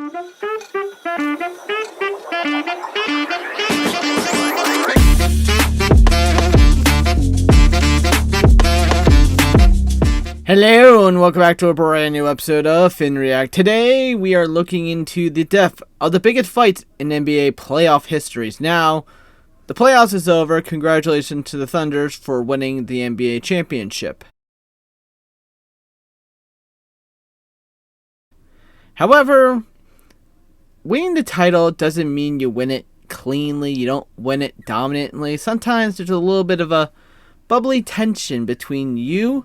Hello and welcome back to a brand new episode of FinReact. Today we are looking into the depth of the biggest fights in NBA playoff histories. Now, the playoffs is over. Congratulations to the Thunders for winning the NBA championship. However, winning the title doesn't mean you win it cleanly. You don't win it dominantly. Sometimes there's a little bit of a bubbly tension between you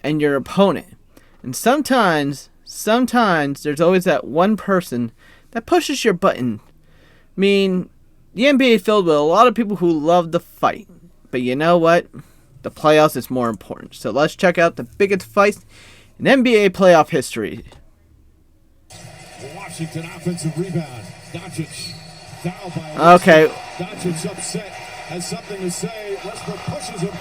and your opponent. And sometimes there's always that one person that pushes your button. I mean, the NBA is filled with a lot of people who love the fight. But you know what? The playoffs is more important. So let's check out the biggest fights in NBA playoff history. Washington offensive rebound. Doncic fouled by Okay. Doncic upset. Has something to say. Westbrook pushes him.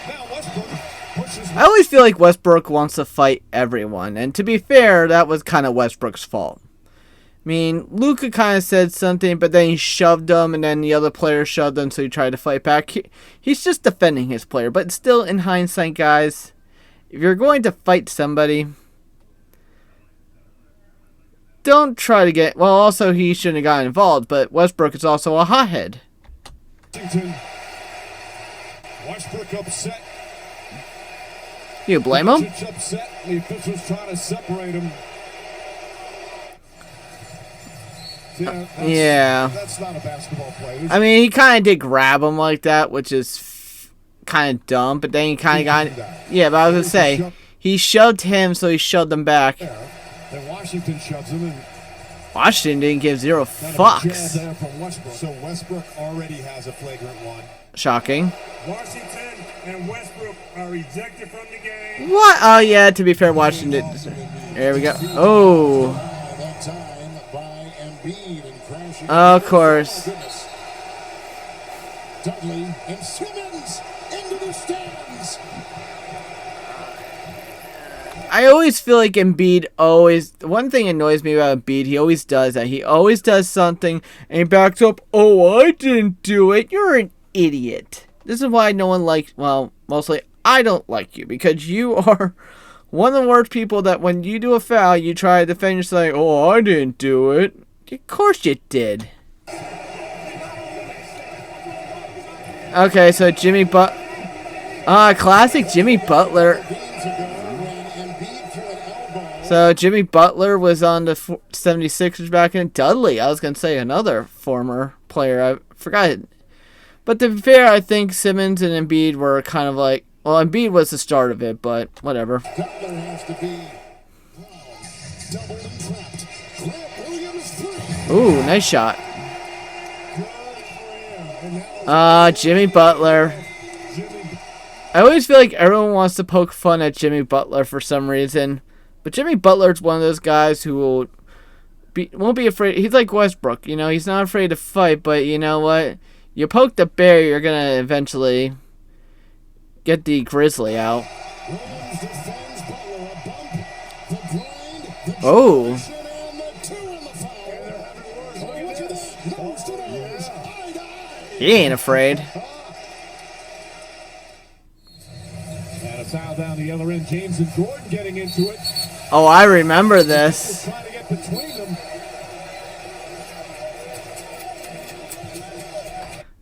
Now Westbrook pushes him. I always feel like Westbrook wants to fight everyone. And to be fair, that was kind of Westbrook's fault. I mean, Luka kind of said something, but then he shoved him, and then the other player shoved him, so he tried to fight back. He's just defending his player. But still, in hindsight, guys, if you're going to fight somebody, don't try to get... Well, also, he shouldn't have gotten involved, but Westbrook is also a hothead. Westbrook upset. You blame him? Doncic upset. The officials trying to separate him. Yeah. That's not a basketball play. I mean, he kind of did grab him like that, which is kind of dumb, but then he kind of got... Yeah, but I was going to say, he shoved him, so he shoved him back. Then Washington shoves him in. Washington didn't give zero fucks. There from Westbrook. So Westbrook already has a flagrant one. Shocking. Washington and Westbrook are ejected from the game. What? Oh, yeah, to be fair, Washington... There we go. Oh. That time by Embiid and crashing. Of course. Dudley and Simmons into the stands. I always feel like Embiid always... One thing annoys me about Embiid, he always does that. He always does something, and he backs up, oh, I didn't do it. You're an idiot. This is why no one likes... Well, mostly, I don't like you, because you are one of the worst people that when you do a foul, you try to defend yourself, like, oh, I didn't do it. Of course you did. Okay, so Jimmy classic Jimmy Butler. So Jimmy Butler was on the 76ers back in. Dudley, I was going to say another former player. I forgot. But to be fair, I think Simmons and Embiid were kind of like... Well, Embiid was the start of it, but whatever. Butler has to be doubled and trapped. Grant Williams three. Ooh, nice shot. Jimmy Butler. I always feel like everyone wants to poke fun at Jimmy Butler for some reason. But Jimmy Butler's one of those guys who won't be afraid. He's like Westbrook, you know. He's not afraid to fight, but you know what? You poke the bear, you're going to eventually get the grizzly out. Oh. He ain't afraid. And a foul down the other end. James and Gordon getting into it. Oh, I remember this. Trying to get between them.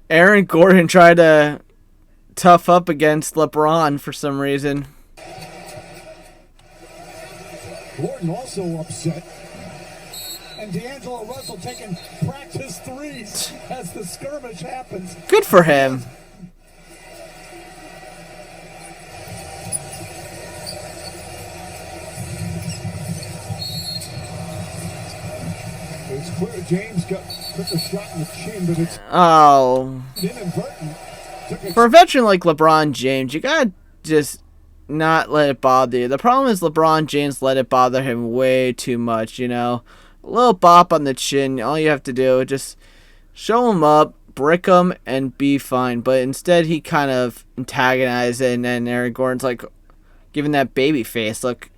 Aaron Gordon tried to tough up against LeBron for some reason. Gordon also upset. And D'Angelo Russell taking practice threes as the skirmish happens. Good for him. It's clear James took a shot in the chin, but it's inadvertent. For a veteran like LeBron James, you gotta just not let it bother you. The problem is LeBron James let it bother him way too much, you know. A little bop on the chin, all you have to do is just show him up, brick him, and be fine. But instead, he kind of antagonized it, and then Aaron Gordon's like giving that baby face, like,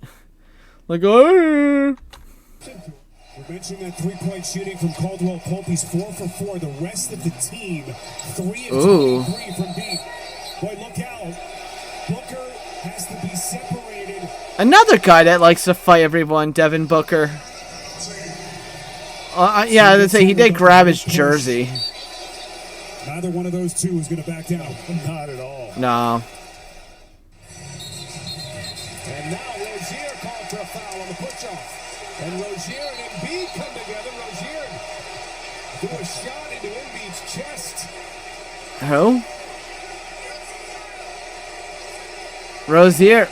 oh. We mentioned that three-point shooting from Caldwell Pope. He's 4 for 4. The rest of the team, 3 of 23 from deep. Boy, look out. Booker has to be separated. Another guy that likes to fight everyone, Devin Booker. Yeah, I would say he did grab his jersey. Neither one of those two is going to back down. Not at all. No. And now Rozier called for a foul on the push-off. And Rozier and Embiid come together. Rozier threw a shot into Embiid's chest. Who? Rozier.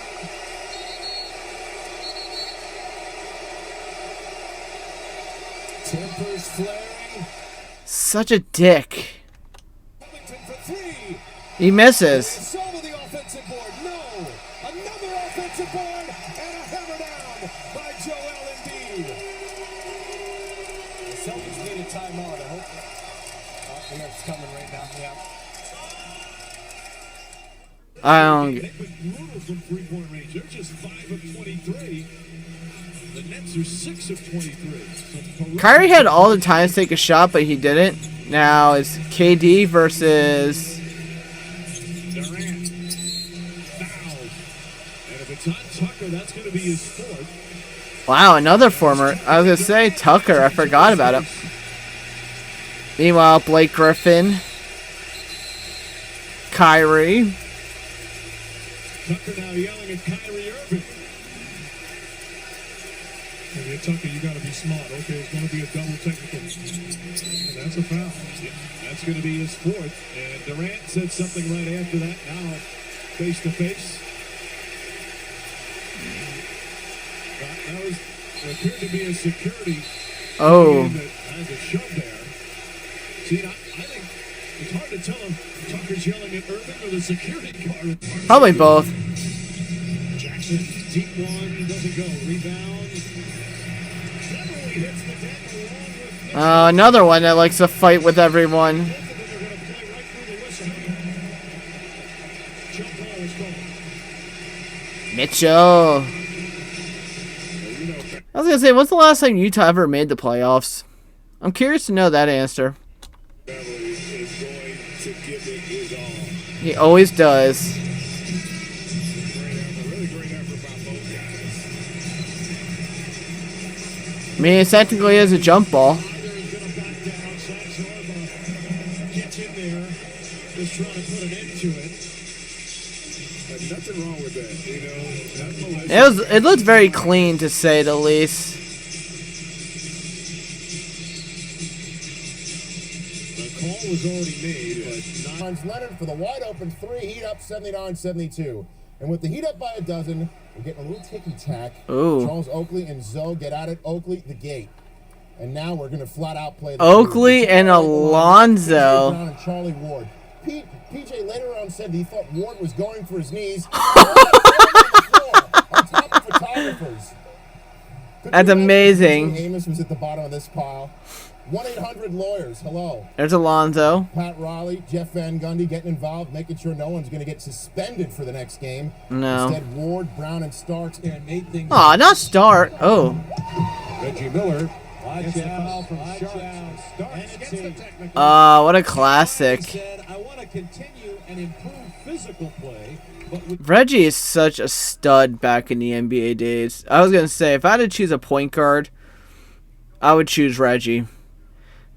Tempers flaring. Such a dick. Covington for 3. He misses. Solo the offensive board. No. Another offensive board. And a hammer down by Joel Embiid. The Celtics need a timeout. I hope. Oh, yeah, it's coming right now. Yeah. I don't. Brutal from three-point range. They're just 5 of 23. The Nets are 6 of 23. Kyrie had all the time to take a shot, but he didn't. Now it's KD versus. Durant. Foul. And if it's on Tucker, that's going to be his 4th. Wow, another former. I was gonna say Tucker. I forgot about him. Meanwhile, Blake Griffin, Kyrie. Tucker now yelling at Kyrie Irving. Okay, Tucker, you got to be smart. Okay, it's going to be a double technical. And that's a foul. Yeah, that's going to be his 4th. And Durant said something right after that. Now, face to face. That was it appeared to be a security. Oh. That has a shove there. See, I think it's hard to tell if Tucker's yelling at Irving or the security guard. Probably both. Jackson, deep one, doesn't go. Rebounds. Beverly hits the deck along with Another one that likes to fight with everyone. both of them are going to play right through the whistle. Jump ball is gone. Mitchell. I was gonna say, when's the last time Utah ever made the playoffs? I'm curious to know that answer. Beverly is going to give it his all. He always does. Really great effort by both guys. I mean, it technically is a jump ball. Either is going to back down. Saxorba gets in there, just trying to put an end to it. But nothing wrong with that, you know. It looked very clean, to say the least. The call was already made, but not. Leonard for the wide open 3, Heat up 79-72. And with the Heat up by a dozen, we're getting a little ticky-tack. Ooh. Charles Oakley and Zoe get at it. Oakley, the gate. And now we're going to flat out play the Oakley and Alonzo. Brown and Charlie Ward. PJ later on said he thought Ward was going for his knees. On top of photographers. That's amazing. Amos was at the bottom of this pile. 1-800-LAWYERS. Hello. There's Alonzo. Pat Riley, Jeff Van Gundy getting involved, making sure no one's going to get suspended for the next game. No. Instead, Ward, Brown, and Starks there and made things. Aw, not Start. Oh. Reggie Miller. Watch out from What a classic. Said, I want to continue and improve physical play, but with Reggie is such a stud back in the NBA days. I was going to say, if I had to choose a point guard, I would choose Reggie.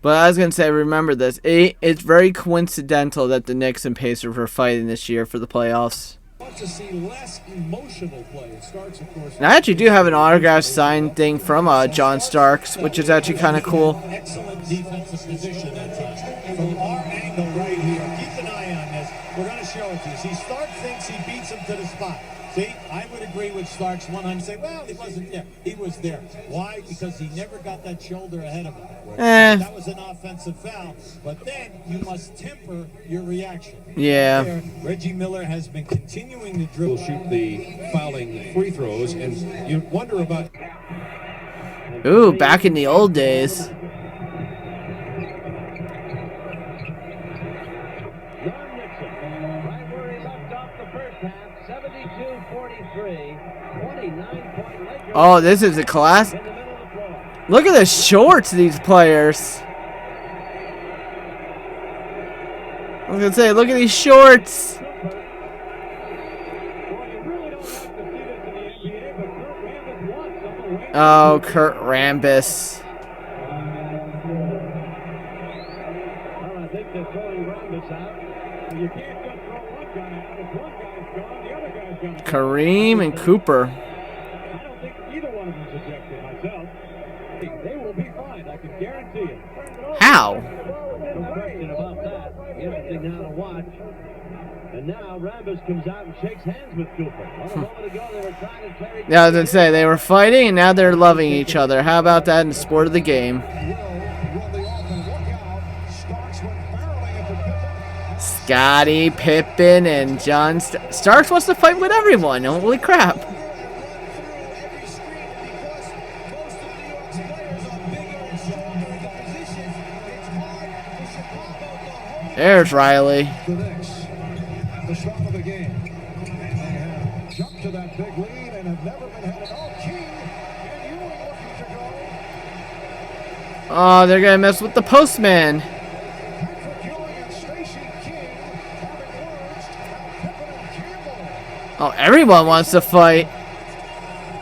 But I was going to say, remember this. It's very coincidental that the Knicks and Pacers were fighting this year for the playoffs. want to see less emotional play. It starts, of course. And I actually do have an autograph signed thing from John Starks, which is actually kind of cool. Excellent defensive position that time. From our angle right here, keep an eye on this. We're going to show it to you. See, Stark thinks he beats him to the spot. See, I would agree with Starks 100. Say, well, he wasn't there. He was there. Why? Because he never got that shoulder ahead of him. That was an offensive foul. But then you must temper your reaction. Yeah. There, Reggie Miller has been continuing to dribble, shoot the fouling free throws, and you wonder about. Ooh, back in the old days. Oh, this is a class. Look at the shorts of these players. I was gonna say, look at these shorts. Oh, Kurt Rambis. Well, I think they're throwing Rambis out. You can't just throw one guy out. If one guy's gone, the other guy's gone. Kareem and Cooper. I don't think either one of them's ejected myself. They will be fine, I can guarantee you. How? No question about that. Interesting now to watch. And now Rambis comes out and shakes hands with Cooper. A moment ago they were trying to tear each Yeah, I was gonna say, they were fighting and now they're loving each other. How about that in the sport of the game? Scottie Pippen and John Starks wants to fight with everyone. Holy crap. There's Riley. The start of the game. And they have jumped to that big lead and have never been headed. Oh, King and Ewing looking to go. Oh, they're gonna mess with the postman. Patrick Ewing and Stacey King having words. Pippen and Campbell. Oh, everyone wants to fight.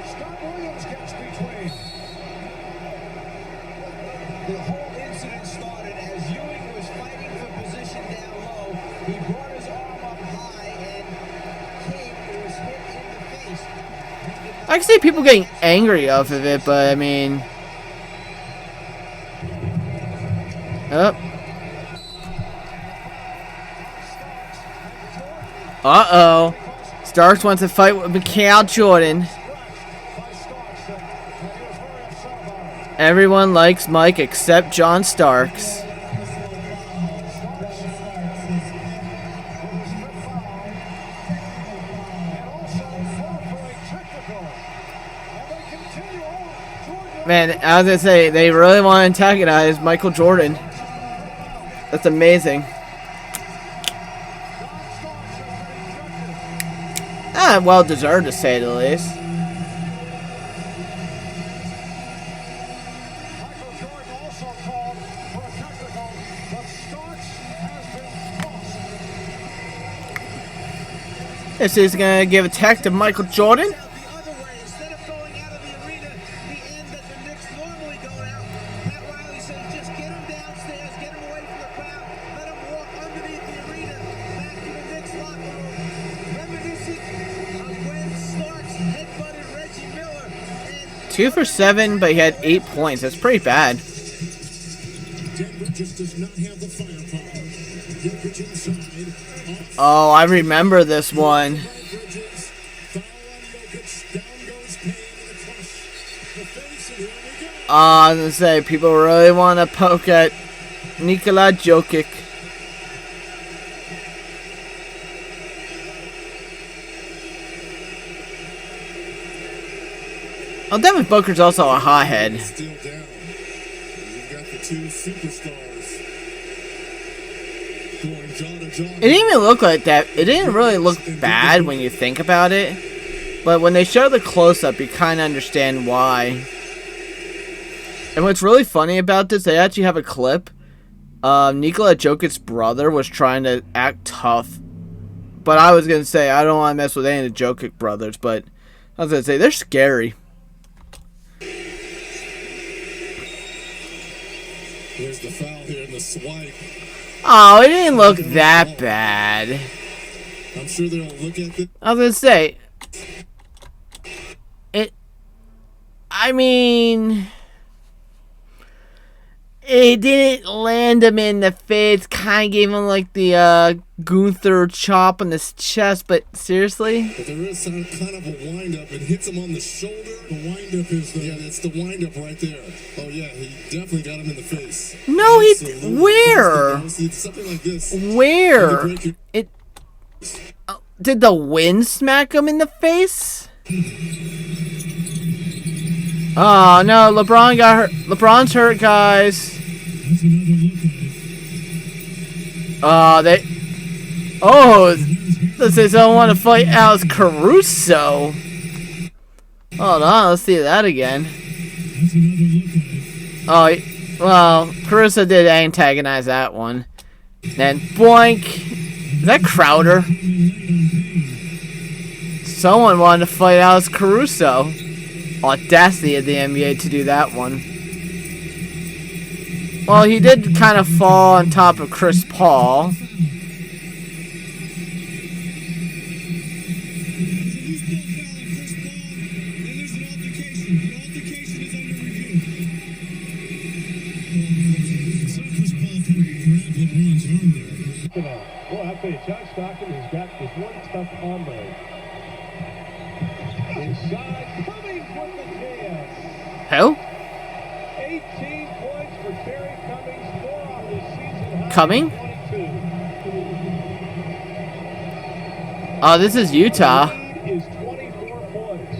Scott Williams gets between. The whole incident started as Ewing was fighting for position down low. He brought his arm up high and King was hit in the face. I can see people getting angry off of it, but I mean... Oh. Uh-oh. Starks wants to fight with Mikhail Jordan. Everyone likes Mike except John Starks. Man, I was gonna say, they really want to antagonize Michael Jordan. That's amazing. Ah, well deserved to say the least. Michael Jordan also called for a technical, but Starks has been tossed. This is gonna give a tech to Michael Jordan. The other way, instead of going out of the arena, the end that the Knicks normally go out, Pat Riley says just get him downstairs, get him away from the crowd, let him walk underneath the arena, back to the Knicks locker room. Reminiscing of when Starks headbutted Reggie Miller and 2 for 7, but he had 8 points. That's pretty bad. Denver just does not have the firepower. Jokic inside. Oh, I remember this one. Bridges. Foul on Jokic. Down goes Payne in the crush. The face, and here we go. I was gonna say, people really want to poke at Nikola Jokic. Oh, Devin Booker's also a hothead. Still down. You've got the two superstars going jaw to jaw. It didn't even look like that. It didn't really look bad when you think about it. But when they show the close-up, you kind of understand why. And what's really funny about this, they actually have a clip. Nikola Jokic's brother was trying to act tough. But I was going to say, I don't want to mess with any of the Jokic brothers. But I was going to say, they're scary. There's the foul here in the swipe. Oh, it didn't look that bad. I'm sure they'll look at the. I was going to say, I mean, it didn't land him in the face. Kind of gave him like the Gunther chop on his chest, but seriously? But there is kind of a wind-up. It hits him on the shoulder. The wind-up is the... Yeah, that's the wind-up right there. Oh, yeah, he definitely got him in the face. No, he... Absolutely. Where? It's something like this. Where? You break your- It... Did the wind smack him in the face? Oh, no, LeBron got hurt. LeBron's hurt, guys. Oh, they... Oh, they don't want to fight Alex Caruso. Hold on, let's see that again. Oh, well, Caruso did antagonize that one. Then, boink. Is that Crowder? Someone wanted to fight Alex Caruso. Audacity of the NBA to do that one. Well, he did kind of fall on top of Chris Paul. Well, I'll tell you, John Stockton has got this one tough arm break. Inside, Cummings with the jam. Who? 18 points for Terry Cummings, 4 on the season high. Coming? 22. Oh, this is Utah. Lead is 24 points.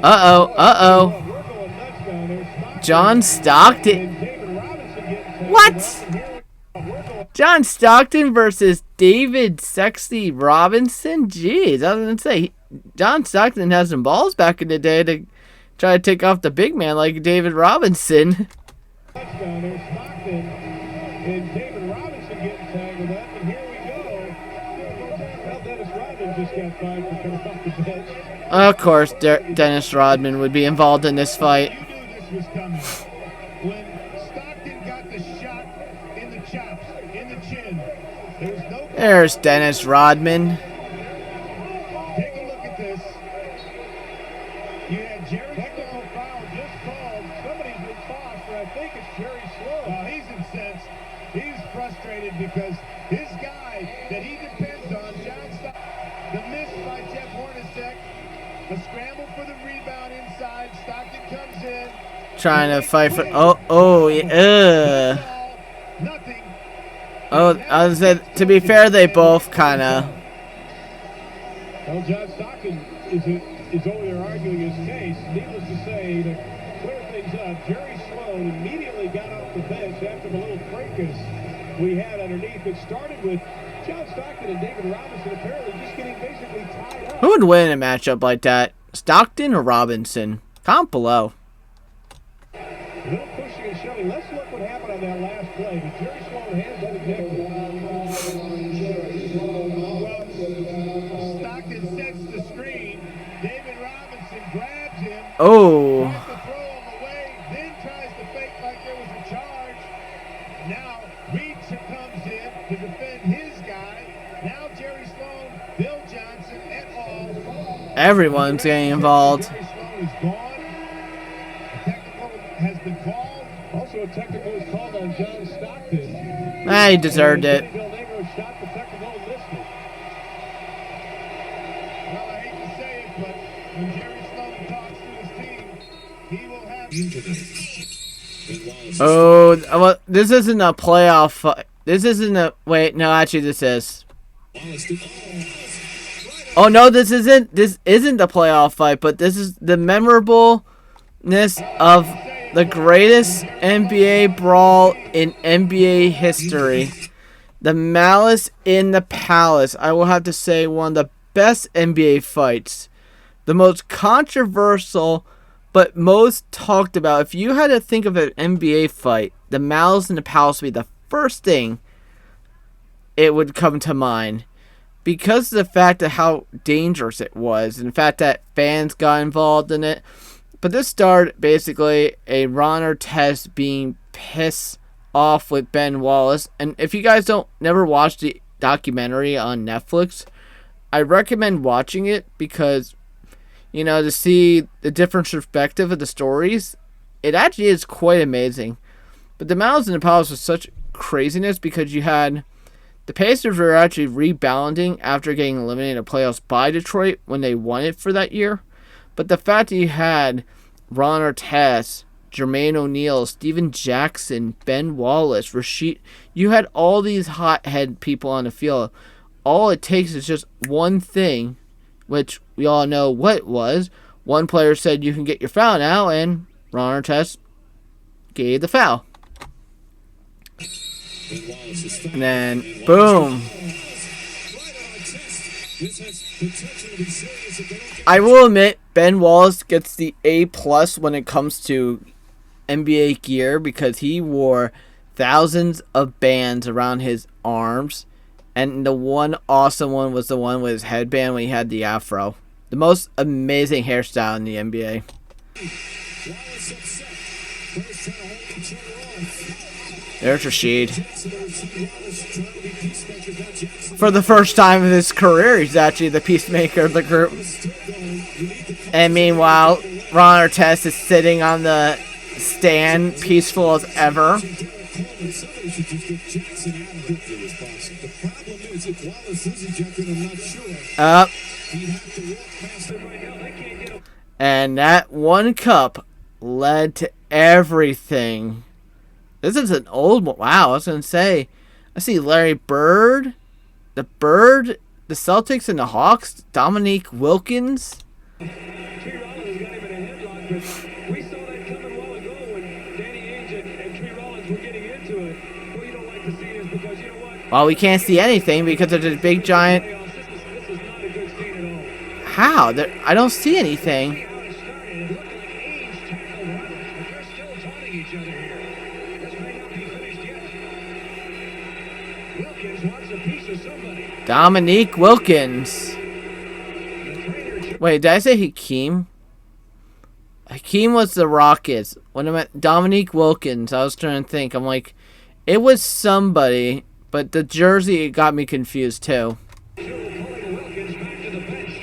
Uh-oh, uh-oh. We're going nuts down there. John Stockton. And David Robinson getting taken What? up, and here we're going. John Stockton versus David Sexy Robinson? Jeez, I was going to say, John Stockton had some balls back in the day to try to take off the big man like David Robinson. Touchdown there, Stockton and David Robinson getting tangled up, and here we go. Well, Dennis Rodman just got fined for coming off the bench. Of course, Dennis Rodman would be involved in this fight. You knew this was coming. When Stockton got the shot in the chops, in the chin, there was no... There's Dennis Rodman. Take a look at this. You had Jerry, technical foul just called. Somebody's been tossed, and I think it's Jerry Sloan. He's incensed. He's frustrated because his guy that he depends on, John Stockton, the miss by Jeff Hornacek, a scramble for the rebound inside. Stockton comes in. Trying to fight for... yeah. Nothing. Oh, I was saying, to be fair, they both kind of... Well, John Stockton is over there arguing his case. Needless to say, to clear things up, Jerry Sloan immediately got off the bench after the little fracas we had underneath. It started with John Stockton and David Robinson apparently just getting basically tied up. Who would win in a matchup like that? Stockton or Robinson? Comment below. A little pushing and shoving. Let's look what happened on that last play. But Jerry Sloan has been ejected. Stockton sets the screen. David Robinson grabs him. Oh. Tries to throw him away, then tries to fake like there was a charge. Now Reed comes in to defend his guy. Now Jerry Sloan, Bill Johnson, et al. Everyone's getting involved. Jerry Sloan is gone. A technical has been called. Also a technical is called on John Stockton. He deserved it. Bill Negro shot the technical and missed it. Well, I hate to say it, but when Jerry Sloan talks to his team, he will have... Oh, well, this isn't a playoff fight. This isn't a... Wait, no, actually this is. Oh, no, this isn't. This isn't the playoff fight, but this is the memorableness of the greatest NBA brawl in NBA history. The Malice in the Palace. I will have to say one of the best NBA fights. The most controversial, but most talked about. If you had to think of an NBA fight, the Malice in the Palace would be the first thing it would come to mind. Because of the fact of how dangerous it was, and the fact that fans got involved in it. But this started basically a Ron Artest being pissed off with Ben Wallace. And if you guys never watched the documentary on Netflix, I recommend watching it because, you know, to see the different perspective of the stories, it actually is quite amazing. But the Malice in the Palace was such craziness because you had... The Pacers were actually rebounding after getting eliminated in the playoffs by Detroit when they won it for that year. But the fact that you had Ron Artest, Jermaine O'Neal, Steven Jackson, Ben Wallace, Rasheed, you had all these hothead people on the field. All it takes is just one thing, which we all know what it was. One player said you can get your foul now, and Ron Artest gave the foul. And then, boom. I will admit, Ben Wallace gets the A+ when it comes to NBA gear because he wore thousands of bands around his arms. And the one awesome one was the one with his headband when he had the afro. The most amazing hairstyle in the NBA. There's Rashid. For the first time in his career, he's actually the peacemaker of the group. And meanwhile, Ron Artest is sitting on the stand, peaceful as ever. Up. And that one cup led to everything. This is an old one. Wow, I was going to say. I see Larry Bird, the Celtics and the Hawks, Dominique Wilkins. We saw that coming a while ago when Danny Ainge and Tree Rollins were getting into it. What you don't like to see is because, you know what? Well, we can't see anything because there's a big giant... This is not a good scene at all. How? I don't see anything. How it started, it looked like Ainge tackled Rollins, but they're still taunting each other here. This may not be finished yet. Wilkins wants a piece of somebody. Dominique Wilkins. Wait, did I say Hakeem? Hakeem was the Rockets. When I meant Dominique Wilkins, I was trying to think. I'm like, it was somebody, but the jersey got me confused too. Pulling Wilkins back to the bench.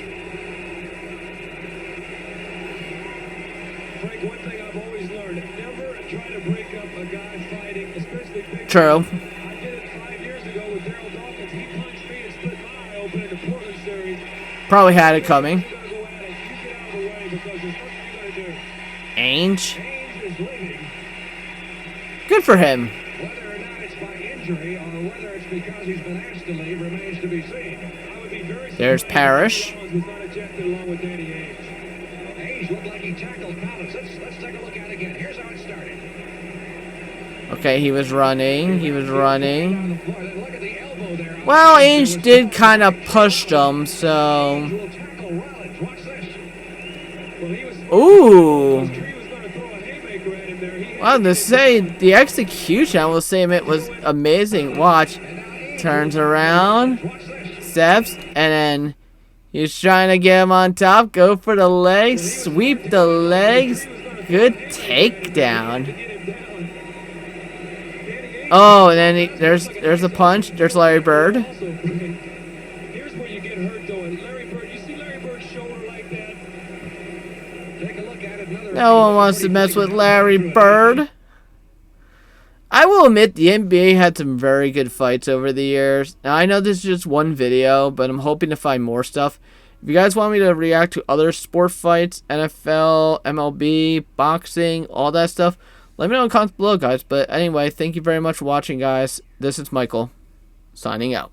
Frank, one thing I've always learned, never try to break up a guy fighting, especially big. True. I did it 5 years ago with Daryl Dawkins. He punched me and split my eye open in the Portland series. Probably had it coming. You're gonna go at it. You get out of the way because there's nothing you're gonna do. Ainge. Ainge is living. Good for him. Whether or not it's by injury or whether it's because he's been asked to leave remains to be seen. I would be very There's Parrish. Rollins was not ejected along with Danny Ainge. Ainge looked like he tackled Collins. Let's take a look at it again. Here's how it started. Okay, he was running. He was running. On the floor. Look at the elbow there. Well, Ainge did kind of push him, so... Will tackle Rollins. Watch this. Well, he was... Ooh. He was going to throw a haymaker at him there. He Well, to say, the execution, I will say it was amazing. Watch. Turns around. Steps. And then he's trying to get him on top. Go for the legs. Sweep the legs. Good takedown. Oh, and then there's a punch. There's Larry Bird. Here's where you get hurt, though. And Larry Bird, you see Larry Bird's shoulder like that? Take a look at it. Another. No one wants to mess with Larry Bird. I will admit the NBA had some very good fights over the years. Now, I know this is just one video, but I'm hoping to find more stuff. If you guys want me to react to other sport fights, NFL, MLB, boxing, all that stuff, let me know in the comments below, guys. But anyway, thank you very much for watching, guys. This is Michael, signing out.